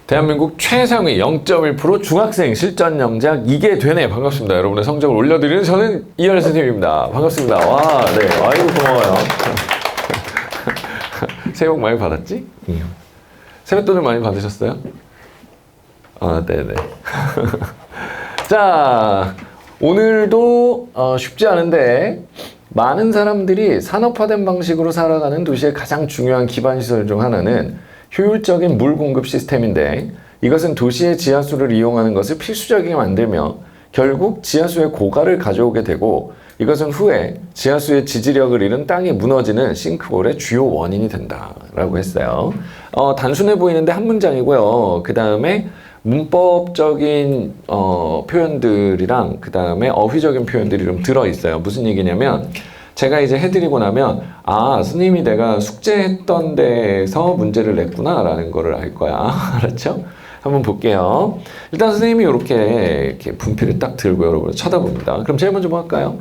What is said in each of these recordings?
대한민국 최상위 0.1% 중학생 실전 영작 이게 되네. 반갑습니다. 여러분의 성적을 올려드리는 저는 이하늘 선생님입니다. 반갑습니다. 와, 네. 아이고, 고마워요. 새해 복 많이 받았지? 세뱃돈을 많이 받으셨어요? 아, 네네. 자, 오늘도 쉽지 않은데 많은 사람들이 산업화된 방식으로 살아가는 도시의 가장 중요한 기반시설 중 하나는 효율적인 물 공급 시스템인데, 이것은 도시의 지하수를 이용하는 것을 필수적이게 만들며 결국 지하수의 고갈을 가져오게 되고, 이것은 후에 지하수의 지지력을 잃은 땅이 무너지는 싱크홀의 주요 원인이 된다라고 했어요. 단순해 보이는데 한 문장이고요. 그 다음에 문법적인 표현들이랑 그 다음에 어휘적인 표현들이 좀 들어있어요. 무슨 얘기냐면, 제가 이제 해드리고 나면 아, 스님이 내가 숙제했던 데에서 문제를 냈구나 라는 거를 알 거야. 알았죠? 한번 볼게요. 일단 선생님이 이렇게 분필을 딱 들고 여러분을 쳐다봅니다. 그럼 제일 먼저 뭐 할까요?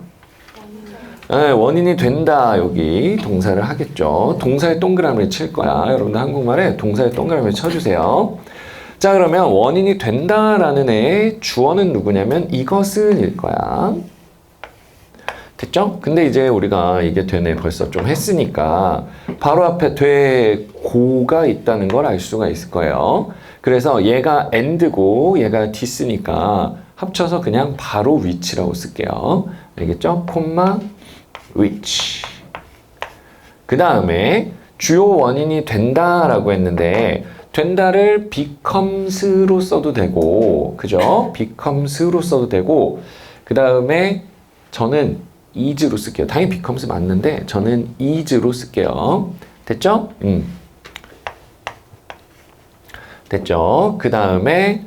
네, 원인이 된다. 여기 동사를 하겠죠. 동사에 동그라미를 칠 거야. 여러분들 한국말에 동사에 동그라미를 쳐주세요. 자, 그러면 원인이 된다라는 애의 주어는 누구냐면 이것은 일 거야. 됐죠? 근데 이제 우리가 이게 되네 벌써 좀 했으니까 바로 앞에 되고가 있다는 걸 알 수가 있을 거예요. 그래서 얘가 and고 얘가 this니까 합쳐서 그냥 바로 which라고 쓸게요. 알겠죠? 콤마 which. 그 다음에 주요 원인이 된다라고 했는데, 된다를 becomes로 써도 되고, 그죠? becomes로 써도 되고, 그 다음에 저는 is로 쓸게요. 당연히 becomes 맞는데 저는 is로 쓸게요. 됐죠? 됐죠? 그 다음에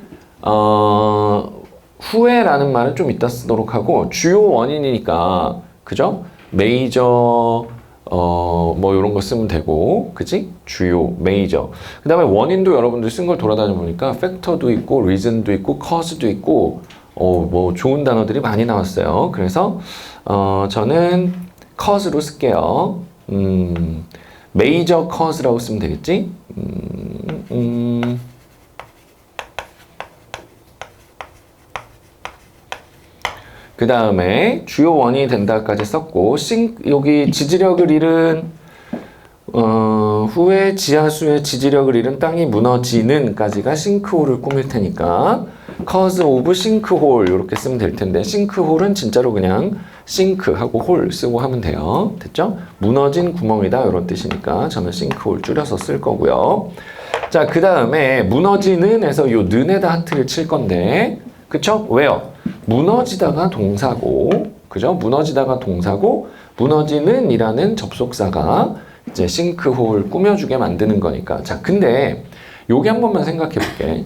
후에라는 말은 좀 이따 쓰도록 하고, 주요 원인이니까 그죠? 메이저 뭐 이런 거 쓰면 되고, 그지? 주요, 메이저. 그 다음에 원인도 여러분들 쓴 걸 돌아다녀 보니까 팩터도 있고, 리즌도 있고, 커즈도 있고, 뭐 좋은 단어들이 많이 나왔어요. 그래서 저는 cause로 쓸게요. major cause라고 쓰면 되겠지? 그 다음에 주요 원인이 된다까지 썼고, 여기 지지력을 잃은 후에 지하수의 지지력을 잃은 땅이 무너지는 까지가 싱크홀을 꾸밀 테니까 cause of sinkhole 이렇게 쓰면 될 텐데, 싱크홀은 진짜로 그냥 싱크하고 홀 쓰고 하면 돼요. 됐죠? 무너진 구멍이다 이런 뜻이니까 저는 싱크홀 줄여서 쓸 거고요. 자, 그 다음에 무너지는 에서 요 는에다 하트를 칠 건데, 그쵸? 왜요? 무너지다가 동사고, 그죠? 무너지다가 동사고, 무너지는 이라는 접속사가 이제 싱크홀 꾸며주게 만드는 거니까. 자, 근데 요게 한 번만 생각해 볼게.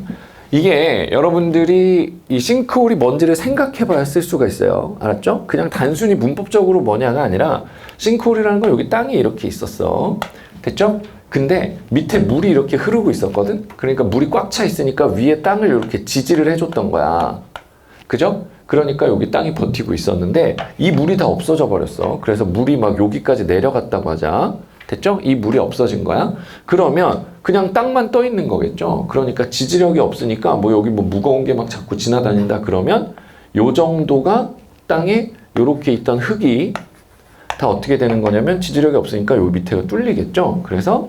이게 여러분들이 이 싱크홀이 뭔지를 생각해 봐야 쓸 수가 있어요. 알았죠? 그냥 단순히 문법적으로 뭐냐가 아니라, 싱크홀이라는 건 여기 땅이 이렇게 있었어. 됐죠? 근데 밑에 물이 이렇게 흐르고 있었거든? 그러니까 물이 꽉 차 있으니까 위에 땅을 이렇게 지지를 해줬던 거야. 그죠? 그러니까 여기 땅이 버티고 있었는데 이 물이 다 없어져 버렸어. 그래서 물이 막 여기까지 내려갔다고 하자. 됐죠? 이 물이 없어진 거야. 그러면 그냥 땅만 떠 있는 거겠죠? 그러니까 지지력이 없으니까 뭐 여기 뭐 무거운 게 막 자꾸 지나다닌다 그러면 요 정도가 땅에 요렇게 있던 흙이 다 어떻게 되는 거냐면, 지지력이 없으니까 요 밑에가 뚫리겠죠? 그래서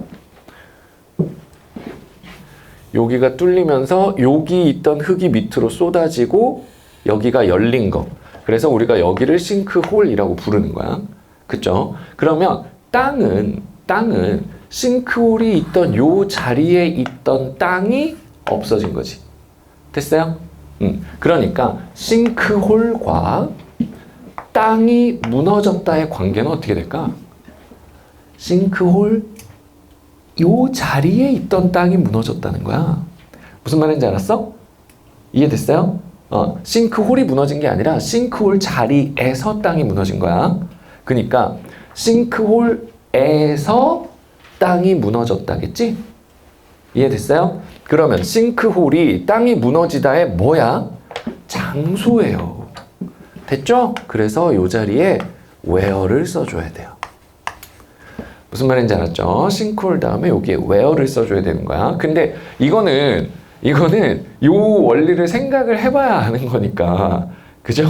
여기가 뚫리면서 여기 있던 흙이 밑으로 쏟아지고 여기가 열린 거. 그래서 우리가 여기를 싱크홀이라고 부르는 거야. 그쵸? 그러면 땅은 싱크홀이 있던 요 자리에 있던 땅이 없어진 거지. 됐어요? 그러니까 싱크홀과 땅이 무너졌다의 관계는 어떻게 될까? 싱크홀 요 자리에 있던 땅이 무너졌다는 거야. 무슨 말인지 알았어? 이해됐어요? 싱크홀이 무너진 게 아니라 싱크홀 자리에서 땅이 무너진 거야. 그러니까 싱크홀에서 땅이 무너졌다겠지? 이해됐어요? 그러면 싱크홀이 땅이 무너지다의 뭐야? 장소예요. 됐죠? 그래서 이 자리에 where를 써줘야 돼요. 무슨 말인지 알았죠? 싱크홀 다음에 여기에 where를 써줘야 되는 거야. 근데 이거는 이거는 요 원리를 생각을 해봐야 하는 거니까. 그죠?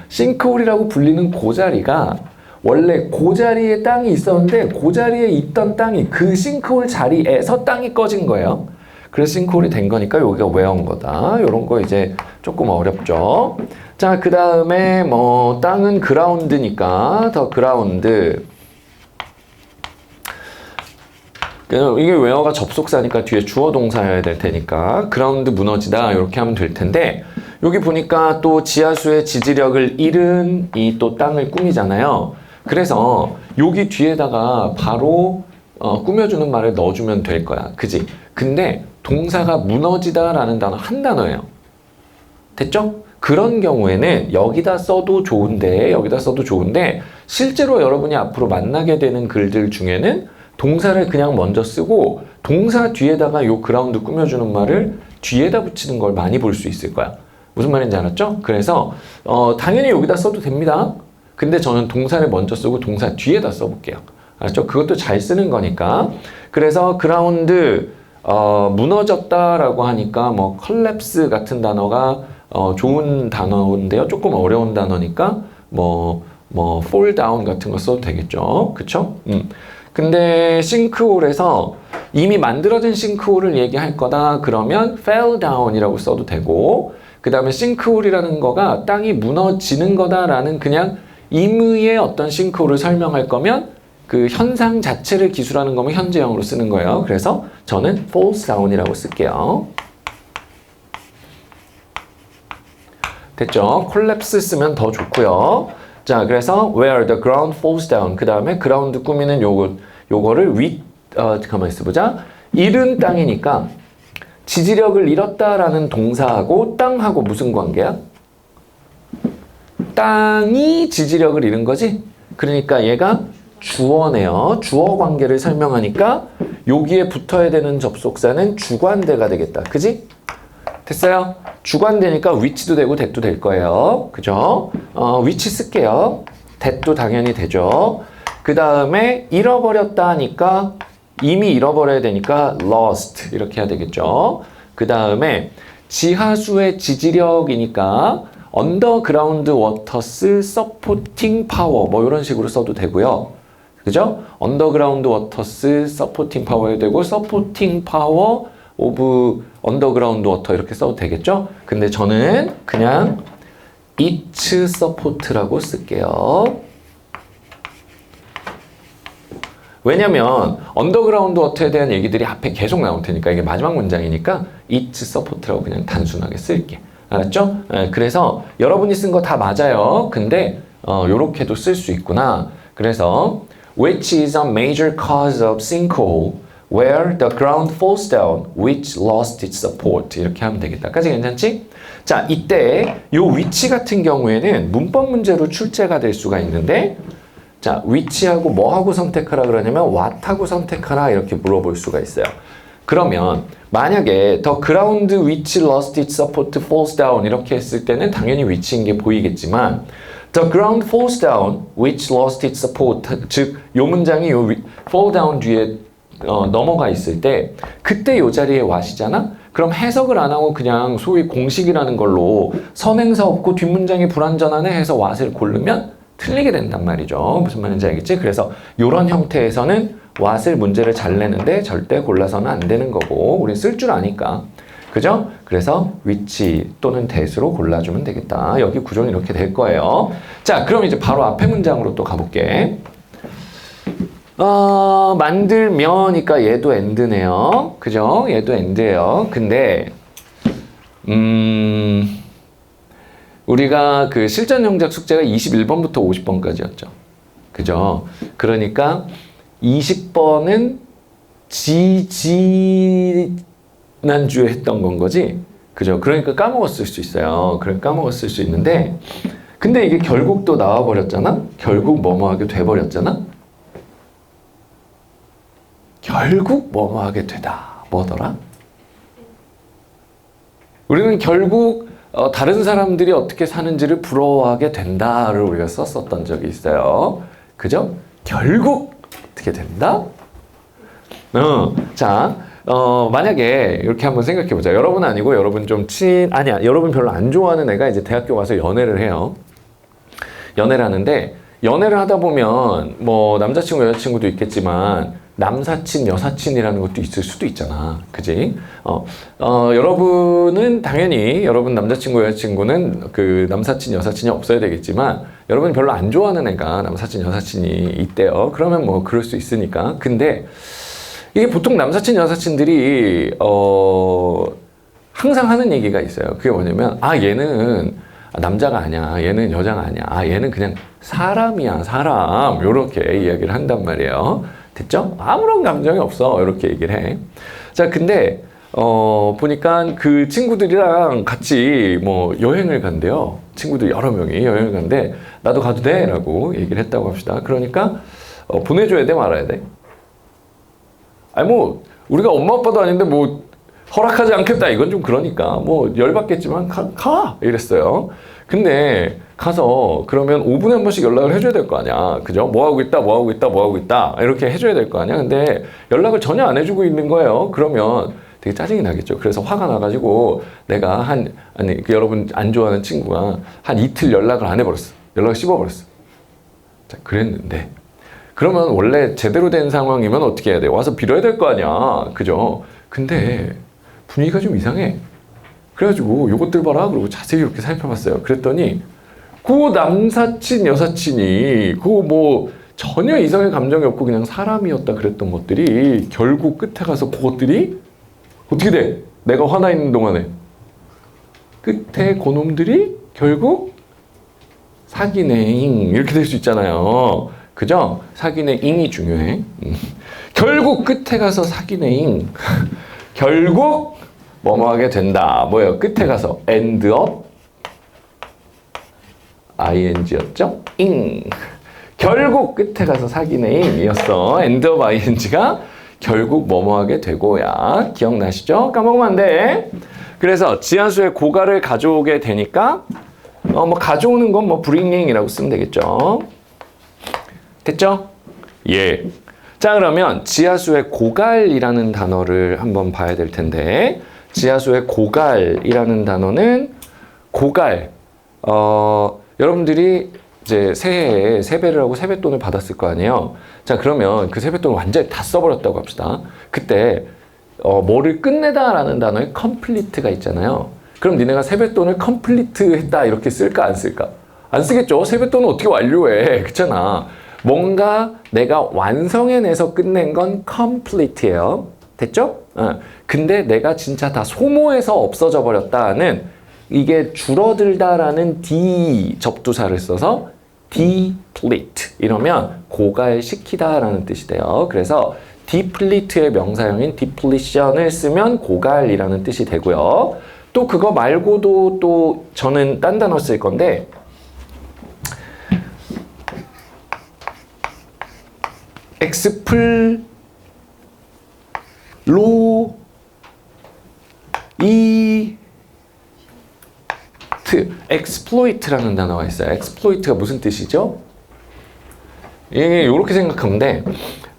싱크홀이라고 불리는 그 자리가 원래 그 자리에 땅이 있었는데 그 자리에 있던 땅이 그 싱크홀 자리에서 땅이 꺼진 거예요. 그래서 싱크홀이 된 거니까 여기가 외운 거다. 이런 거 이제 조금 어렵죠. 자, 그 다음에 뭐 땅은 그라운드니까 더 그라운드. 이게 웨어가 접속사니까 뒤에 주어 동사여야 될 테니까 그라운드 무너지다 이렇게 하면 될 텐데 여기 보니까 또 지하수의 지지력을 잃은 이 또 땅을 꾸미잖아요. 그래서 여기 뒤에다가 바로 꾸며주는 말을 넣어주면 될 거야. 그지? 근데 동사가 무너지다라는 단어 한 단어예요. 됐죠? 그런 경우에는 여기다 써도 좋은데 실제로 여러분이 앞으로 만나게 되는 글들 중에는 동사를 그냥 먼저 쓰고 동사 뒤에다가 요 그라운드 꾸며주는 말을 뒤에다 붙이는 걸 많이 볼 수 있을 거야. 무슨 말인지 알았죠? 그래서 당연히 여기다 써도 됩니다. 근데 저는 동사를 먼저 쓰고 동사 뒤에다 써볼게요. 알았죠? 그것도 잘 쓰는 거니까. 그래서 그라운드 무너졌다라고 하니까 뭐 collapse 같은 단어가 좋은 단어인데요. 조금 어려운 단어니까 뭐 fall down 같은 거 써도 되겠죠. 그쵸? 근데 싱크홀에서 이미 만들어진 싱크홀을 얘기할 거다 그러면 fell down이라고 써도 되고 그 다음에 싱크홀이라는 거가 땅이 무너지는 거다라는 그냥 임의의 어떤 싱크홀을 설명할 거면 그 현상 자체를 기술하는 거면 현재형으로 쓰는 거예요. 그래서 저는 falls down이라고 쓸게요. 됐죠? collapse 쓰면 더 좋고요. 자, 그래서 where the ground falls down. 그 다음에 그라운드 꾸미는 요거를 가만히 있어보자. 잃은 땅이니까 지지력을 잃었다라는 동사하고 땅하고 무슨 관계야? 땅이 지지력을 잃은 거지? 그러니까 얘가 주어네요. 주어 관계를 설명하니까 여기에 붙어야 되는 접속사는 주관대가 되겠다. 그지? 됐어요? 주관대니까 위치도 되고 that도 될 거예요. 그죠? 위치 쓸게요. that도 당연히 되죠. 그 다음에 잃어버렸다 하니까 이미 잃어버려야 되니까 lost 이렇게 해야 되겠죠. 그 다음에 지하수의 지지력이니까 underground waters supporting power 뭐 이런 식으로 써도 되고요. 그죠? underground waters supporting power 해도 되고 supporting power of underground water 이렇게 써도 되겠죠? 근데 저는 그냥 it support라고 쓸게요. 왜냐면 언더그라운드 워터에 대한 얘기들이 앞에 계속 나올 테니까 이게 마지막 문장이니까 it support라고 그냥 단순하게 쓸게. 알았죠? 그래서 여러분이 쓴 거 다 맞아요. 근데 요렇게도 쓸 수 있구나. 그래서 which is a major cause of sinkhole where the ground falls down which lost its support 이렇게 하면 되겠다.까지 괜찮지? 자, 이때 요 위치 같은 경우에는 문법 문제로 출제가 될 수가 있는데 자, 위치하고 뭐하고 선택하라 그러냐면 what하고 선택하라 이렇게 물어볼 수가 있어요. 그러면 만약에 the ground which lost its support falls down 이렇게 했을 때는 당연히 위치인 게 보이겠지만 the ground falls down which lost its support 즉 요 문장이 요 fall down 뒤에 넘어가 있을 때 그때 요 자리에 what이잖아? 그럼 해석을 안 하고 그냥 소위 공식이라는 걸로 선행사 없고 뒷문장이 불완전하네 해서 what을 고르면 틀리게 된단 말이죠. 무슨 말인지 알겠지? 그래서 이런 형태에서는 what을 문제를 잘 내는데 절대 골라서는 안 되는 거고 우린 쓸 줄 아니까. 그죠? 그래서 which 또는 that으로 골라주면 되겠다. 여기 구조는 이렇게 될 거예요. 자, 그럼 이제 바로 앞에 문장으로 또 가볼게. 만들면이니까 얘도 end네요. 그죠? 얘도 end예요. 근데 우리가 그 실전 영작 숙제가 21번부터 50번까지였죠. 그죠? 그러니까 20번은 지난주에 했던 건 거지. 그죠? 그러니까 까먹었을 수 있어요. 까먹었을 수 있는데 근데 이게 결국 또 나와버렸잖아? 결국 뭐뭐하게 돼버렸잖아? 결국 뭐뭐하게 되다. 뭐더라? 우리는 결국 다른 사람들이 어떻게 사는지를 부러워하게 된다를 우리가 썼었던 적이 있어요. 그죠? 결국 어떻게 된다? 자, 만약에 이렇게 한번 생각해 보자. 여러분 아니고 여러분 아니야. 여러분 별로 안 좋아하는 애가 이제 대학교 가서 연애를 해요. 연애를 하는데 연애를 하다 보면 뭐 남자친구 여자친구도 있겠지만 남사친 여사친이라는 것도 있을 수도 있잖아. 그지? 여러분은 당연히 여러분 남자친구 여자친구는 그 남사친 여사친이 없어야 되겠지만 여러분이 별로 안 좋아하는 애가 남사친 여사친이 있대요. 그러면 뭐 그럴 수 있으니까. 근데 이게 보통 남사친 여사친들이 항상 하는 얘기가 있어요. 그게 뭐냐면 얘는 남자가 아니야. 얘는 여자가 아니야. 얘는 그냥 사람이야. 사람. 요렇게 이야기를 한단 말이에요. 됐죠? 아무런 감정이 없어. 이렇게 얘기를 해. 자, 근데 보니까 그 친구들이랑 같이 뭐 여행을 간대요. 친구들 여러 명이 여행을 간대. 나도 가도 돼? 라고 얘기를 했다고 합시다. 그러니까 보내줘야 돼? 말아야 돼? 아니 뭐 우리가 엄마 아빠도 아닌데 뭐 허락하지 않겠다. 이건 좀 그러니까 뭐 열받겠지만 가! 이랬어요. 근데 가서 그러면 5분에 한 번씩 연락을 해줘야 될 거 아니야. 그죠? 뭐 하고 있다, 뭐 하고 있다, 뭐 하고 있다. 이렇게 해줘야 될 거 아니야. 근데 연락을 전혀 안 해주고 있는 거예요. 그러면 되게 짜증이 나겠죠. 그래서 화가 나가지고 내가 여러분 안 좋아하는 친구가 한 이틀 연락을 안 해버렸어. 연락을 씹어버렸어. 자, 그랬는데. 그러면 원래 제대로 된 상황이면 어떻게 해야 돼? 와서 빌어야 될 거 아니야. 그죠? 근데 분위기가 좀 이상해. 그래가지고 요것들 봐라. 그러고 자세히 이렇게 살펴봤어요. 그랬더니 그 남사친 여사친이 그 뭐 전혀 이성의 감정이 없고 그냥 사람이었다 그랬던 것들이 결국 끝에 가서 그것들이 어떻게 돼? 내가 화나 있는 동안에 끝에 그놈들이 결국 사귀네잉 이렇게 될 수 있잖아요. 그죠? 사귀네잉이 중요해. 결국 끝에 가서 사귀네잉. 결국 뭐뭐 하게 된다. 뭐예요? 끝에 가서 end up ing였죠? ing. 결국 끝에 가서 사귀네잉 이었어. end up ing가 결국 뭐뭐 하게 되고야. 기억나시죠? 까먹으면 안 돼. 그래서 지하수의 고갈을 가져오게 되니까 뭐 가져오는 건 뭐 bringing이라고 쓰면 되겠죠. 됐죠? 예. 자, 그러면 지하수의 고갈이라는 단어를 한번 봐야 될 텐데, 지하수의 고갈이라는 단어는 고갈. 여러분들이 이제 새해에 세배를 하고 세뱃돈을 받았을 거 아니에요. 자, 그러면 그 세뱃돈을 완전히 다 써버렸다고 합시다. 그때 뭐를 끝내다라는 단어에 complete가 있잖아요. 그럼 니네가 세뱃돈을 complete 했다 이렇게 쓸까 안 쓸까? 안 쓰겠죠. 세뱃돈은 어떻게 완료해? 그렇잖아. 뭔가 내가 완성해내서 끝낸 건 complete예요. 됐죠? 근데 내가 진짜 다 소모해서 없어져 버렸다는 이게 줄어들다라는 D 접두사를 써서 deplete 이러면 고갈시키다라는 뜻이 돼요. 그래서 deplete의 명사형인 depletion을 쓰면 고갈이라는 뜻이 되고요. 또 그거 말고도 또 저는 딴 단어 쓸 건데 exploit라는 단어가 있어요. exploit가 무슨 뜻이죠? 이게 이렇게 생각하면 돼.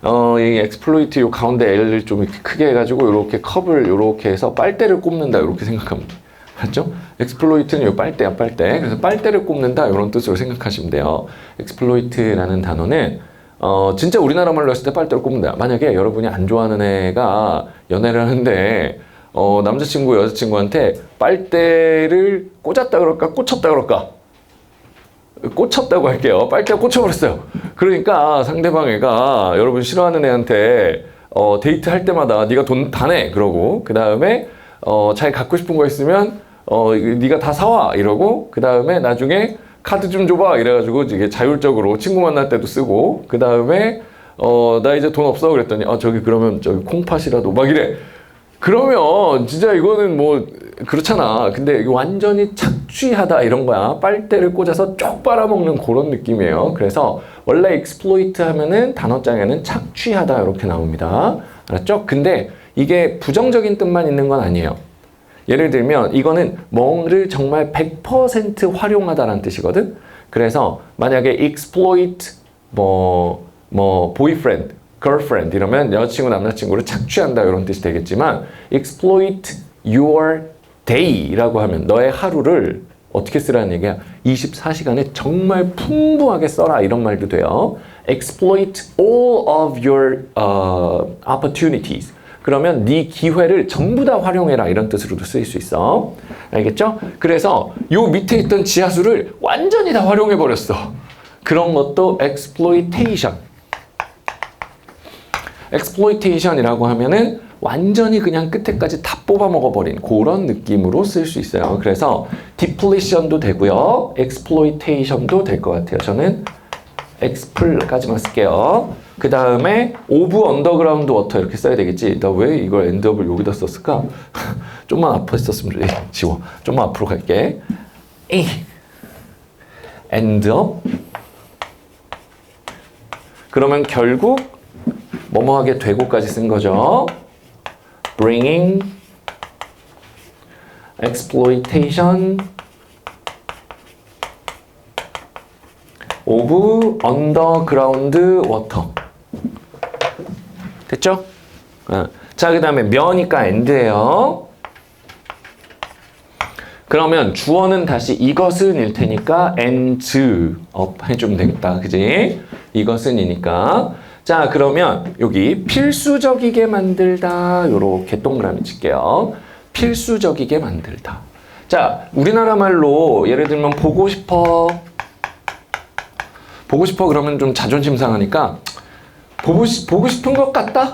이 exploit 요 가운데 L을 좀 이렇게 크게 해가지고 이렇게 컵을 이렇게 해서 빨대를 꼽는다 이렇게 생각하면 돼. 맞죠? exploit는 요 빨대야 빨대. 그래서 빨대를 꼽는다 이런 뜻으로 생각하시면 돼요. exploit라는 단어는 진짜 우리나라 말로 했을 때 빨대를 꼽는다. 만약에 여러분이 안 좋아하는 애가 연애를 하는데 남자친구 여자친구한테 빨대를 꽂았다 그럴까 꽂혔다 그럴까 꽂혔다고 할게요. 빨대가 꽂혀버렸어요. 그러니까 상대방 애가 여러분 싫어하는 애한테 데이트 할 때마다 네가 돈 다 내 그러고 그 다음에 자기 갖고 싶은 거 있으면 네가 다 사와 이러고 그 다음에 나중에 카드 좀 줘봐 이래가지고 이게 자율적으로 친구 만날 때도 쓰고 그 다음에 나 이제 돈 없어 그랬더니 저기 그러면 저기 콩팥이라도 막 이래. 그러면 진짜 이거는 뭐 그렇잖아. 근데 완전히 착취하다 이런 거야. 빨대를 꽂아서 쪽 빨아먹는 그런 느낌이에요. 그래서 원래 exploit 하면은 단어장에는 착취하다 이렇게 나옵니다. 알았죠? 근데 이게 부정적인 뜻만 있는 건 아니에요. 예를 들면 이거는 뭐를 정말 100% 활용하다라는 뜻이거든. 그래서 만약에 exploit boyfriend girlfriend 이러면 여자친구 남자친구를 착취한다 이런 뜻이 되겠지만 exploit your day라고 하면 너의 하루를 어떻게 쓰라는 얘기야? 24시간에 정말 풍부하게 써라 이런 말도 돼요. exploit all of your opportunities. 그러면 네 기회를 전부 다 활용해라 이런 뜻으로도 쓰일 수 있어. 알겠죠? 그래서 요 밑에 있던 지하수를 완전히 다 활용해 버렸어. 그런 것도 exploitation. exploitation이라고 하면은 완전히 그냥 끝에까지 다 뽑아 먹어버린 그런 느낌으로 쓸 수 있어요. 그래서 depletion도 되고요. exploitation도 될 것 같아요. 저는 exple까지만 쓸게요. 그 다음에 of underground water 이렇게 써야 되겠지. 나 왜 이걸 end up을 여기다 썼을까? 좀만 앞에 썼으면 지워. 좀만 앞으로 갈게. end up. 그러면 결국 뭐뭐 하게 되고까지 쓴 거죠. bringing exploitation of underground water. 됐죠? 자, 그 다음에 면이니까 and예요. 그러면 주어는 다시 이것은 일 테니까 and up 해주면 되겠다. 그지? 이것은 이니까. 자, 그러면 여기 필수적이게 만들다 요렇게 동그라미 칠게요. 필수적이게 만들다. 자, 우리나라 말로 예를 들면 보고 싶어 그러면 좀 자존심 상하니까 보고 싶은 것 같다?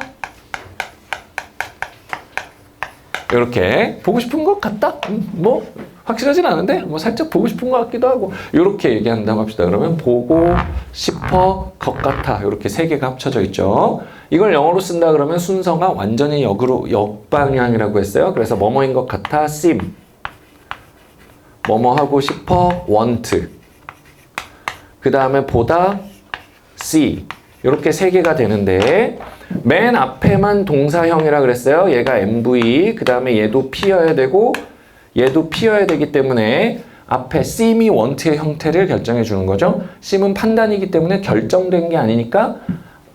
이렇게 보고 싶은 것 같다? 뭐 확실하진 않은데 뭐 살짝 보고 싶은 것 같기도 하고 이렇게 얘기한다고 합시다. 그러면 보고 싶어 것 같아 이렇게 세 개가 합쳐져 있죠. 이걸 영어로 쓴다 그러면 순서가 완전히 역방향이라고 했어요. 그래서 뭐뭐인 것 같아 seem, 뭐뭐 하고 싶어 want, 그 다음에 보다 see 이렇게 세 개가 되는데 맨 앞에만 동사형이라 그랬어요. 얘가 MV, 그 다음에 얘도 P여야 되고 얘도 P여야 되기 때문에 앞에 seem이 want의 형태를 결정해 주는 거죠. seem은 판단이기 때문에 결정된 게 아니니까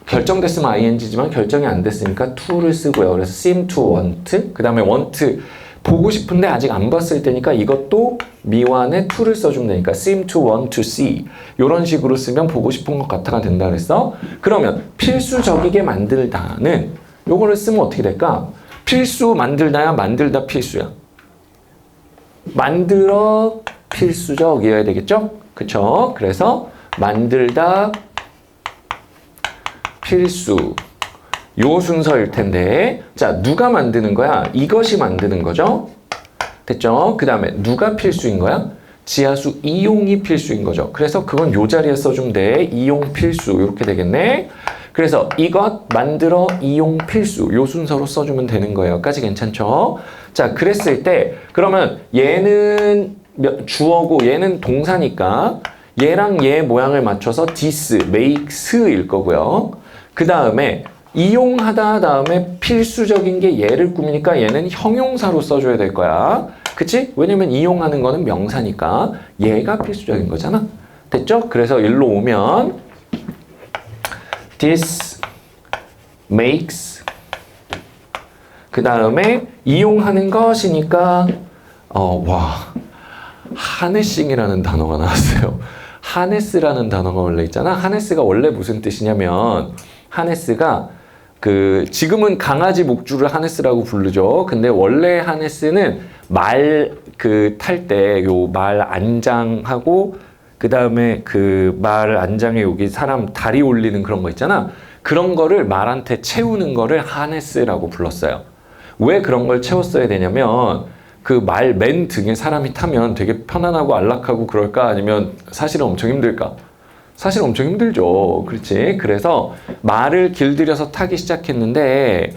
결정됐으면 ing지만 결정이 안 됐으니까 to를 쓰고요. 그래서 seem to want, 그 다음에 want 보고 싶은데 아직 안 봤을 때니까 이것도 미완에 to를 써주면 되니까 seem to want to see 이런 식으로 쓰면 보고 싶은 것 같아가 된다 그랬어. 그러면 필수적이게 만들다는 요거를 쓰면 어떻게 될까? 필수 만들다야 만들다 필수야? 만들어 필수적이어야 되겠죠? 그쵸? 그래서 만들다 필수 요 순서일 텐데 자 누가 만드는 거야? 이것이 만드는 거죠? 됐죠? 그 다음에 누가 필수인 거야? 지하수 이용이 필수인 거죠. 그래서 그건 요 자리에 써주면 돼. 이용 필수 이렇게 되겠네. 그래서 이것 만들어 이용 필수 요 순서로 써주면 되는 거예요. 까지 괜찮죠? 자 그랬을 때 그러면 얘는 주어고 얘는 동사니까 얘랑 얘 모양을 맞춰서 this, makes일 거고요. 그 다음에 이용하다 다음에 필수적인 게 얘를 꾸미니까 얘는 형용사로 써줘야 될 거야. 그치? 왜냐면 이용하는 거는 명사니까 얘가 필수적인 거잖아. 됐죠? 그래서 일로 오면 this makes 그 다음에 이용하는 것이니까 와 harnessing이라는 단어가 나왔어요. harness라는 단어가 원래 있잖아. harness가 원래 무슨 뜻이냐면 harness가 지금은 강아지 목줄을 하네스라고 부르죠. 근데 원래 하네스는 말 탈 때 요 말 안장하고 그 다음에 그 말 안장에 여기 사람 다리 올리는 그런 거 있잖아. 그런 거를 말한테 채우는 거를 하네스라고 불렀어요. 왜 그런 걸 채웠어야 되냐면 그 말 맨 등에 사람이 타면 되게 편안하고 안락하고 그럴까? 아니면 사실은 엄청 힘들까? 사실 엄청 힘들죠. 그렇지? 그래서 말을 길들여서 타기 시작했는데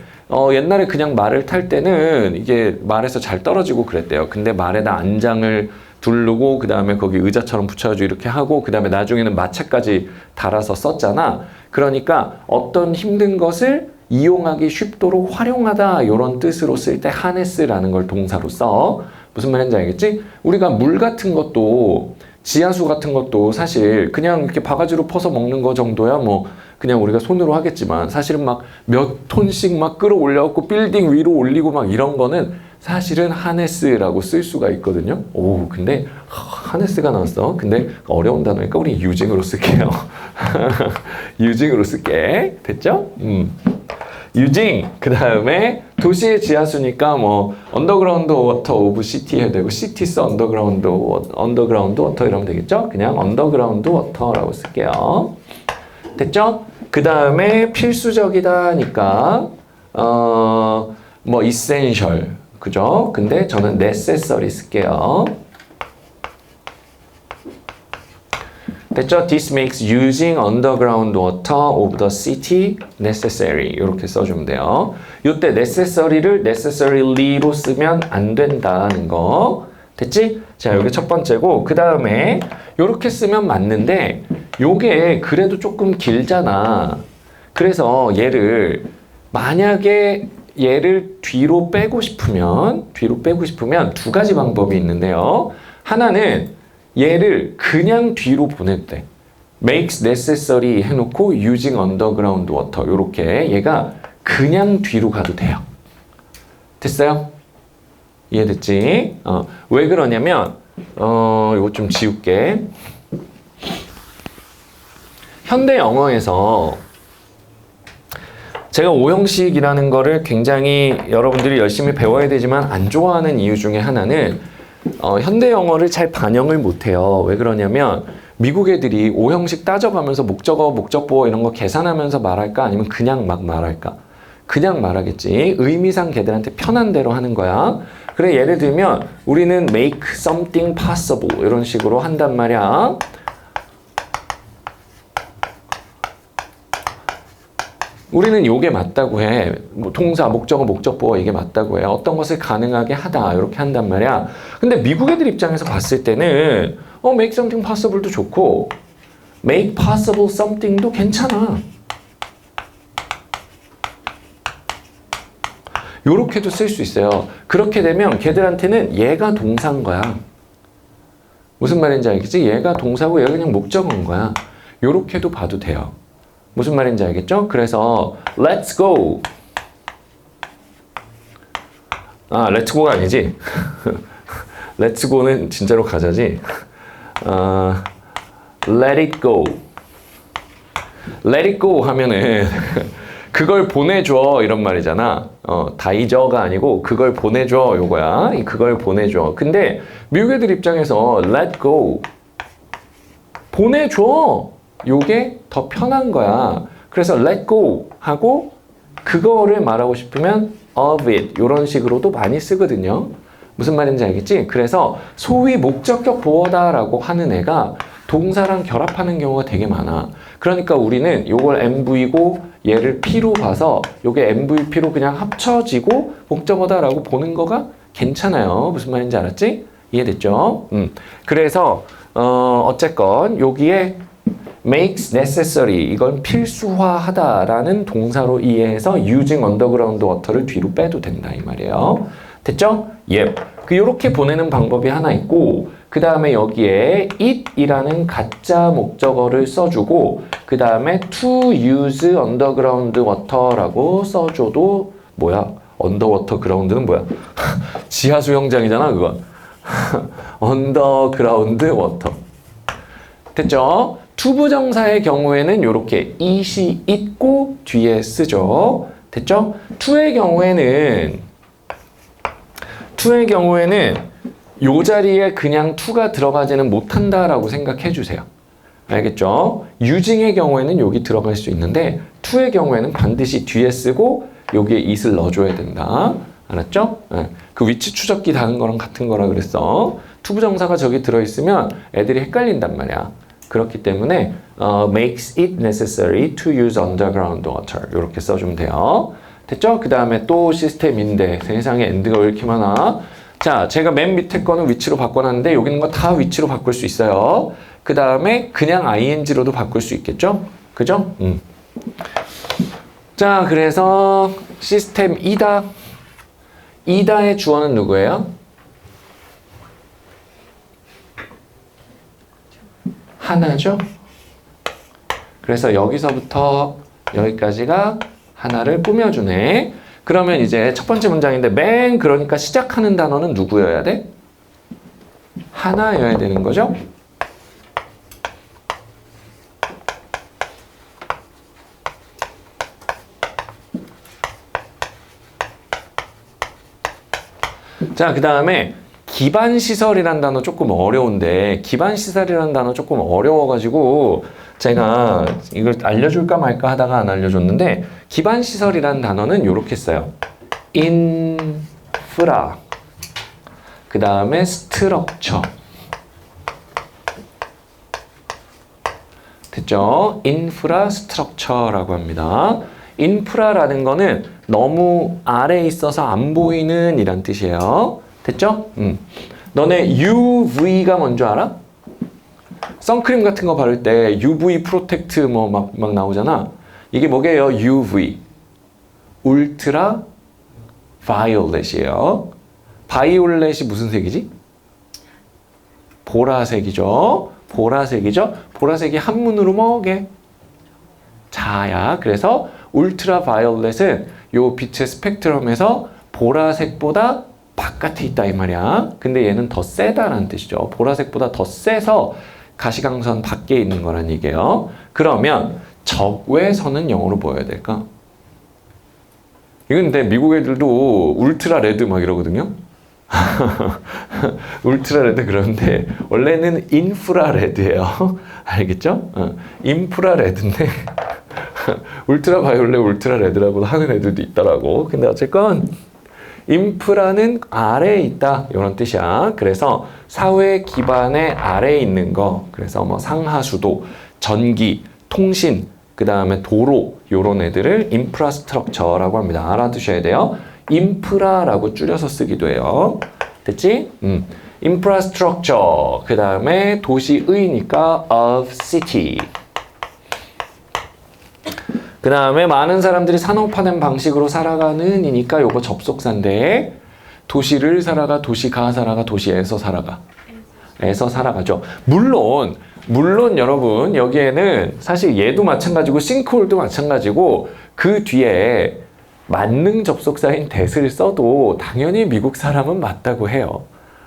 옛날에 그냥 말을 탈 때는 이게 말에서 잘 떨어지고 그랬대요. 근데 말에다 안장을 두르고 그 다음에 거기 의자처럼 붙여가지고 이렇게 하고 그 다음에 나중에는 마차까지 달아서 썼잖아. 그러니까 어떤 힘든 것을 이용하기 쉽도록 활용하다 이런 뜻으로 쓸 때 harness라는 걸 동사로 써. 무슨 말인지 알겠지? 우리가 물 같은 것도 지하수 같은 것도 사실 그냥 이렇게 바가지로 퍼서 먹는 거 정도야 뭐 그냥 우리가 손으로 하겠지만 사실은 막 몇 톤씩 막 끌어올려갖고 빌딩 위로 올리고 막 이런 거는 사실은 하네스라고 쓸 수가 있거든요. 오, 근데 하네스가 나왔어. 근데 어려운 단어니까 우리 유징으로 쓸게요. 유징으로 쓸게. 됐죠? 유징. 그 다음에 도시의 지하수니까 뭐 언더그라운드 워터 오브 시티 해야 되고 시티스 언더그라운드 워터 이러면 되겠죠? 그냥 언더그라운드 워터라고 쓸게요. 됐죠? 그 다음에 필수적이다니까 뭐 essential 그죠? 근데 저는 necessary 쓸게요. 됐죠? This makes using underground water of the city necessary. 이렇게 써주면 돼요. 이때 necessary를 necessary로 쓰면 안 된다는 거. 됐지? 자, 여기 첫 번째고 그 다음에 이렇게 쓰면 맞는데 요게 그래도 조금 길잖아. 그래서 얘를 만약에 얘를 뒤로 빼고 싶으면 두 가지 방법이 있는데요. 하나는 얘를 그냥 뒤로 보내도 돼. makes necessary 해놓고 using underground water 요렇게 얘가 그냥 뒤로 가도 돼요. 됐어요? 이해됐지? 왜 그러냐면 이거 좀 지울게. 현대 영어에서 제가 오형식이라는 거를 굉장히 여러분들이 열심히 배워야 되지만 안 좋아하는 이유 중에 하나는 현대 영어를 잘 반영을 못해요. 왜 그러냐면 미국 애들이 오형식 따져가면서 목적어, 목적보어 이런 거 계산하면서 말할까? 아니면 그냥 막 말할까? 그냥 말하겠지. 의미상 걔들한테 편한 대로 하는 거야. 그래, 예를 들면 우리는 make something possible 이런 식으로 한단 말이야. 우리는 요게 맞다고 해. 뭐 동사, 목적어, 목적보어 이게 맞다고 해. 어떤 것을 가능하게 하다 이렇게 한단 말이야. 근데 미국 애들 입장에서 봤을 때는 make something possible도 좋고 make possible something도 괜찮아. 요렇게도 쓸 수 있어요. 그렇게 되면 걔들한테는 얘가 동사인 거야. 무슨 말인지 알겠지? 얘가 동사고 얘가 그냥 목적어인 거야. 요렇게도 봐도 돼요. 무슨 말인지 알겠죠? 그래서 let's go. let's go가 아니지. let's go는 진짜로 가자지. let it go. let it go 하면은 그걸 보내줘 이런 말이잖아. 다 잊어가 아니고 그걸 보내줘 요거야. 그걸 보내줘. 근데 미국 애들 입장에서 let go 보내줘 요게 더 편한 거야. 그래서 let go 하고 그거를 말하고 싶으면 of it 이런 식으로도 많이 쓰거든요. 무슨 말인지 알겠지? 그래서 소위 목적격 보어다라고 하는 애가 동사랑 결합하는 경우가 되게 많아. 그러니까 우리는 요걸 MV고 얘를 P로 봐서 요게 MVP로 그냥 합쳐지고 목적어다라고 보는 거가 괜찮아요. 무슨 말인지 알았지? 이해됐죠? 그래서 어쨌건 여기에 makes necessary 이건 필수화하다라는 동사로 이해해서 using underground water를 뒤로 빼도 된다 이 말이에요. 됐죠? 예. 요렇게 보내는 방법이 하나 있고 그 다음에 여기에 it이라는 가짜 목적어를 써주고 그 다음에 to use underground water라고 써줘도 뭐야? underwater ground는 뭐야? 지하 수영장이잖아 그건. underground water. 됐죠? 투부정사의 경우에는 이렇게 it이 있고 뒤에 쓰죠. 됐죠? to의 경우에는 요 자리에 그냥 to가 들어가지는 못한다라고 생각해 주세요. 알겠죠? using의 경우에는 여기 들어갈 수 있는데 to의 경우에는 반드시 뒤에 쓰고 여기에 it을 넣어줘야 된다. 알았죠? 그 위치 추적기 다는 거랑 같은 거라 그랬어. 투부정사가 저기 들어있으면 애들이 헷갈린단 말이야. 그렇기 때문에 makes it necessary to use underground water 이렇게 써주면 돼요. 됐죠? 그 다음에 또 시스템인데 세상에 엔드가 왜 이렇게 많아? 자, 제가 맨 밑에 거는 위치로 바꿔놨는데 여기 있는 거 다 위치로 바꿀 수 있어요. 그 다음에 그냥 ing로도 바꿀 수 있겠죠? 그죠? 자, 그래서 시스템 이다. 이다의 주어는 누구예요? 하나죠? 그래서 여기서부터 여기까지가 하나를 꾸며주네. 그러면 이제 첫 번째 문장인데 그러니까 시작하는 단어는 누구여야 돼? 하나여야 되는 거죠? 자, 그 다음에 기반시설이란 단어 조금 어려운데 기반시설이란 단어 조금 어려워가지고 제가 이걸 알려줄까 말까 하다가 안 알려줬는데 기반시설이란 단어는 이렇게 써요. 인프라 그 다음에 스트럭처 됐죠? 인프라 스트럭처라고 합니다. 인프라라는 거는 너무 아래에 있어서 안 보이는 이란 뜻이에요. 됐죠? 너네 UV가 뭔지 알아? 선크림 같은 거 바를 때 UV 프로텍트 뭐 막 나오잖아. 이게 뭐게요? UV. 울트라 바이올렛이에요. 바이올렛이 무슨 색이지? 보라색이죠. 보라색이죠. 보라색이 한문으로 뭐게? 자야. 그래서 울트라 바이올렛은 요 빛의 스펙트럼에서 보라색보다 바깥에 있다 이 말이야. 근데 얘는 더 세다라는 뜻이죠. 보라색보다 더 세서 가시광선 밖에 있는 거란 얘기예요. 그러면 적외선은 영어로 뭐여야 될까? 이건 근데 미국 애들도 울트라 레드 막 이러거든요. 울트라 레드 그러는데 원래는 인프라 레드예요. 알겠죠? 인프라 레드인데 울트라 바이올렛, 울트라 레드라고 하는 애들도 있더라고. 근데 어쨌건 인프라는 아래에 있다 이런 뜻이야. 그래서 사회 기반의 아래에 있는 거. 그래서 뭐 상하수도, 전기, 통신, 그 다음에 도로 이런 애들을 인프라스트럭처라고 합니다. 알아두셔야 돼요. 인프라라고 줄여서 쓰기도 해요. 됐지? 인프라스트럭처 그 다음에 도시의니까 of city. 그 다음에 많은 사람들이 산업화된 방식으로 살아가는 이니까 요거 접속사인데 도시를 살아가, 도시가 살아가, 도시에서 살아가. 에서 살아가죠. 물론 여러분 여기에는 사실 얘도 마찬가지고 싱크홀도 마찬가지고 그 뒤에 만능 접속사인 that을 써도 당연히 미국 사람은 맞다고 해요.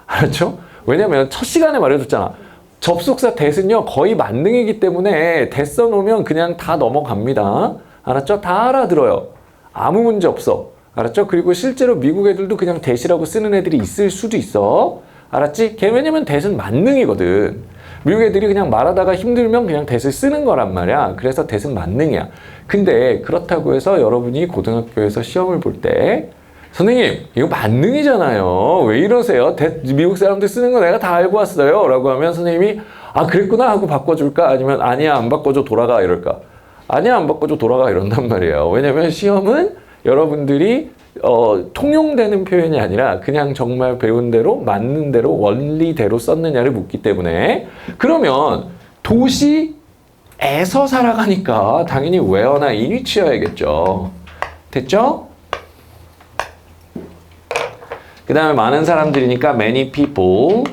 알았죠? 왜냐면 첫 시간에 말해줬잖아. 접속사 that은요 거의 만능이기 때문에 that 써놓으면 그냥 다 넘어갑니다. 알았죠? 다 알아들어요. 아무 문제 없어. 알았죠? 그리고 실제로 미국 애들도 그냥 that이라고 쓰는 애들이 있을 수도 있어. 알았지? 왜냐면 that은 만능이거든. 미국 애들이 그냥 말하다가 힘들면 그냥 that을 쓰는 거란 말이야. 그래서 that은 만능이야. 근데 그렇다고 해서 여러분이 고등학교에서 시험을 볼 때 선생님 이거 만능이잖아요. 왜 이러세요? that 미국 사람들 쓰는 거 내가 다 알고 왔어요. 라고 하면 선생님이 아 그랬구나 하고 바꿔줄까? 아니면 아니야 안 바꿔줘 돌아가 이럴까? 아니야 안 바꿔줘 돌아가 이런단 말이에요. 왜냐면 시험은 여러분들이 통용되는 표현이 아니라 그냥 정말 배운 대로 맞는 대로 원리대로 썼느냐를 묻기 때문에 그러면 도시에서 살아가니까 당연히 where나 in이 치여야겠죠. 됐죠? 그 다음에 많은 사람들이니까 many people.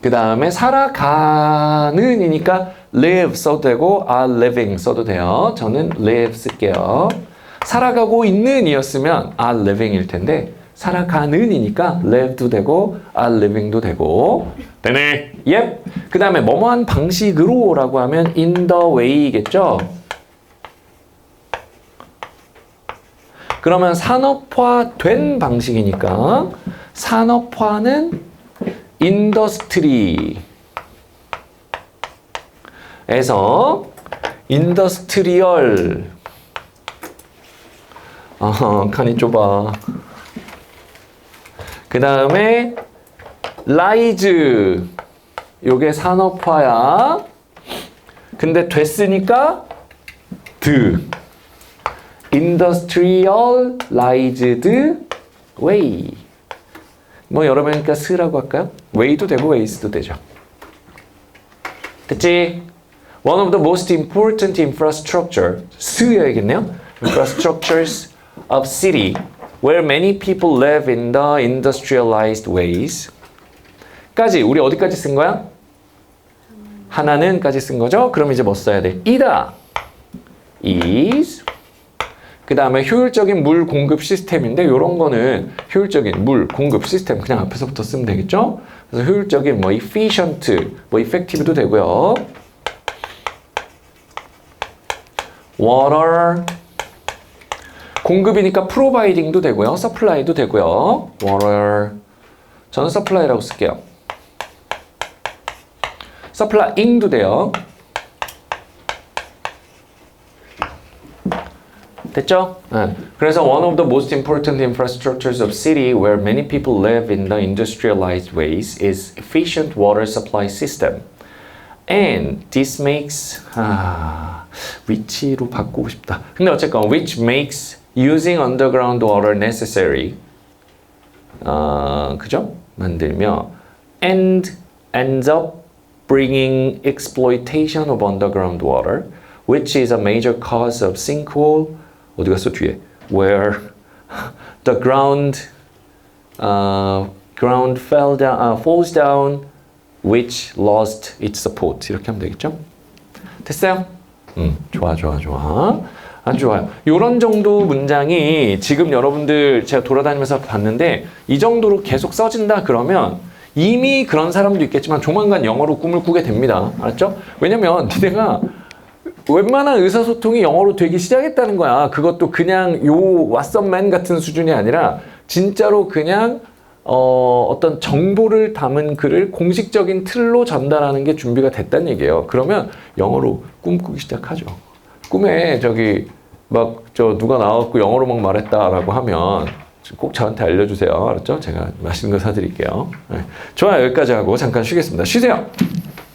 그 다음에 살아가는 이니까 live 써도 되고 are living 써도 돼요. 저는 live 쓸게요. 살아가고 있는 이었으면 are living일 텐데 살아가는 이니까 live도 되고 are living도 되고 되네. Yep. 그 다음에 뭐뭐한 방식으로 라고 하면 in the way겠죠. 그러면 산업화된 방식이니까 산업화는 인더스트리 에서 인더스트리얼 칸이 좁아. 그 다음에 라이즈 요게 산업화야. 근데 됐으니까 드 industrialized way. 뭐 여러 명이니까 스라고 할까요? way도 되고 ways도 되죠. 됐지? One of the most important infrastructure 스여야겠네요. Infrastructures of city where many people live in the industrialized ways 까지 우리 어디까지 쓴 거야? 하나는까지 쓴 거죠? 그럼 이제 뭐 써야 돼? 이다. is. 그 다음에 효율적인 물 공급 시스템인데 이런 거는 효율적인 물 공급 시스템 그냥 앞에서부터 쓰면 되겠죠? 그래서 효율적인 뭐 efficient, 뭐 effective도 되고요. water 공급이니까 providing도 되고요. supply도 되고요. water 저는 supply라고 쓸게요. supplying도 돼요. 됐죠? 네. 그래서 one of the most important infrastructures of city where many people live in the industrialized ways is efficient water supply system. And this makes which로 바꾸고 싶다. 근데 어쨌건 which makes using underground water necessary. 그죠? 만들며 and ends up bringing exploitation of underground water, which is a major cause of sinkhole. 어디 갔어 뒤에? Where the ground falls down, which lost its support. 이렇게 하면 되겠죠? 됐어요? 좋아. 아주 좋아요. 이런 정도 문장이 지금 여러분들 제가 돌아다니면서 봤는데 이 정도로 계속 써진다 그러면 이미 그런 사람도 있겠지만 조만간 영어로 꿈을 꾸게 됩니다. 알았죠? 왜냐면 니네가 웬만한 의사소통이 영어로 되기 시작했다는 거야. 그것도 그냥 요 왓썸맨 같은 수준이 아니라 진짜로 그냥 어떤 정보를 담은 글을 공식적인 틀로 전달하는 게 준비가 됐다는 얘기예요. 그러면 영어로 꿈꾸기 시작하죠. 꿈에 저기 막 누가 나와갖고 영어로 막 말했다라고 하면 꼭 저한테 알려주세요. 알았죠? 제가 맛있는 거 사드릴게요. 네. 좋아요. 여기까지 하고 잠깐 쉬겠습니다. 쉬세요.